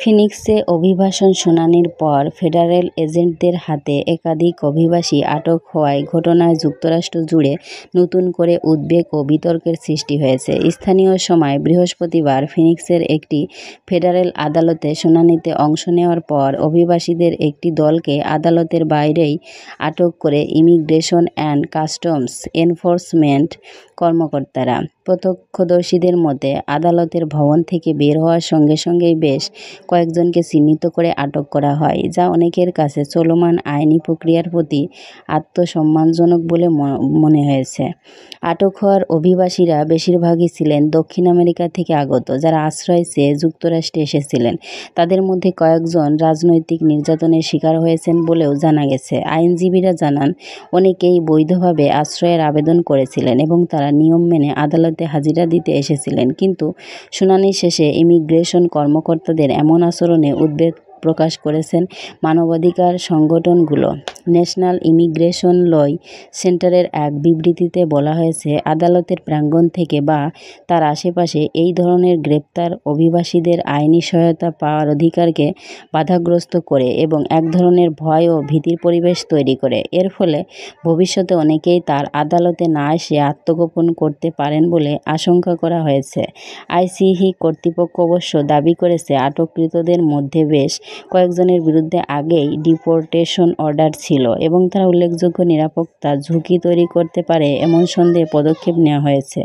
ফিনিক্সে অভিবাসন শুনানির পর ফেডারেল এজেন্টদের হাতে একাধিক অভিবাসী আটক হওয়ায় ঘটনায় যুক্তরাষ্ট্র জুড়ে নতুন করে উদ্বেগ ও বিতর্কের সৃষ্টি হয়েছে। স্থানীয় সময় বৃহস্পতিবার ফিনিক্সের একটি ফেডারেল আদালতে শুনানিতে অংশ নেওয়ার পর অভিবাসীদের একটি দলকে আদালতের বাইরেই আটক করে ইমিগ্রেশন অ্যান্ড কাস্টমস এনফোর্সমেন্ট কর্মকর্তারা। প্রত্যক্ষদর্শীদের মতে, আদালতের ভবন থেকে বের হওয়ার সঙ্গে সঙ্গেই বেশ কয়েকজনকে চিহ্নিত করে আটক করা হয়, যা অনেকের কাছে চলমান আইনি প্রক্রিয়ার প্রতি আত্মসম্মানজনক বলে মনে হয়েছে। আটক হওয়ার অভিবাসীরা বেশিরভাগই ছিলেন দক্ষিণ আমেরিকা থেকে আগত, যারা আশ্রয় চেয়ে যুক্তরাষ্ট্রে এসেছিলেন। তাদের মধ্যে কয়েকজন রাজনৈতিক নির্যাতনের শিকার হয়েছেন বলেও জানা গেছে। আইনজীবীরা জানান, অনেকেই বৈধভাবে আশ্রয়ের আবেদন করেছিলেন এবং তারা নিয়ম মেনে আদালতে হাজিরা দিতে এসেছিলেন। কিন্তু শুনানি শেষে ইমিগ্রেশন কর্মকর্তাদের এমন আচরণে উদ্বেগ প্রকাশ করেছেন মানবাধিকার সংগঠনগুলো। ন্যাশনাল ইমিগ্রেশন ল সেন্টারের এক বিবৃতিতে বলা হয়েছে, আদালতের প্রাঙ্গণ থেকে বা তার আশেপাশে এই ধরনের গ্রেপ্তার অভিবাসীদের আইনি সহায়তা পাওয়ার অধিকারকে বাধাগ্রস্ত করে এবং এক ধরনের ভয় ও ভীতির পরিবেশ তৈরি করে। এর ফলে ভবিষ্যতে অনেকেই তার আদালতে না এসে আত্মগোপন করতে পারেন বলে আশঙ্কা করা হয়েছে। আইসিহি কর্তৃপক্ষ অবশ্য দাবি করেছে, আটককৃতদের মধ্যে বেশ কয়েকজনের বিরুদ্ধে আগেই ডিপোর্টেশন অর্ডার ছিল এবং তারা উল্লেখযোগ্য নিরাপত্তা ঝুঁকি তৈরি করতে পারে এমন সন্দেহে পদক্ষেপ নেওয়া হয়েছে।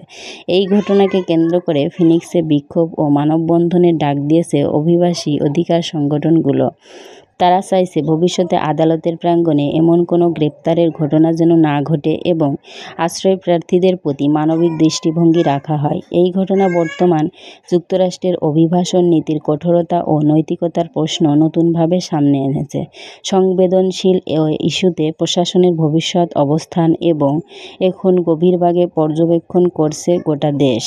এই ঘটনাকে কেন্দ্র করে ফিনিক্সে বিক্ষোভ ও মানববন্ধনের ডাক দিয়েছে অভিবাসী অধিকার সংগঠনগুলো। তারা চাইছে ভবিষ্যতে আদালতের প্রাঙ্গণে এমন কোনো গ্রেপ্তারের ঘটনা যেন না ঘটে এবং আশ্রয় প্রার্থীদের প্রতি মানবিক দৃষ্টিভঙ্গি রাখা হয়। এই ঘটনা বর্তমান যুক্তরাষ্ট্রের অভিবাসন নীতির কঠোরতা ও নৈতিকতার প্রশ্ন নতুনভাবে সামনে এনেছে। সংবেদনশীল ইস্যুতে প্রশাসনের ভবিষ্যৎ অবস্থান এবং এখন গভীরভাবে পর্যবেক্ষণ করছে গোটা দেশ।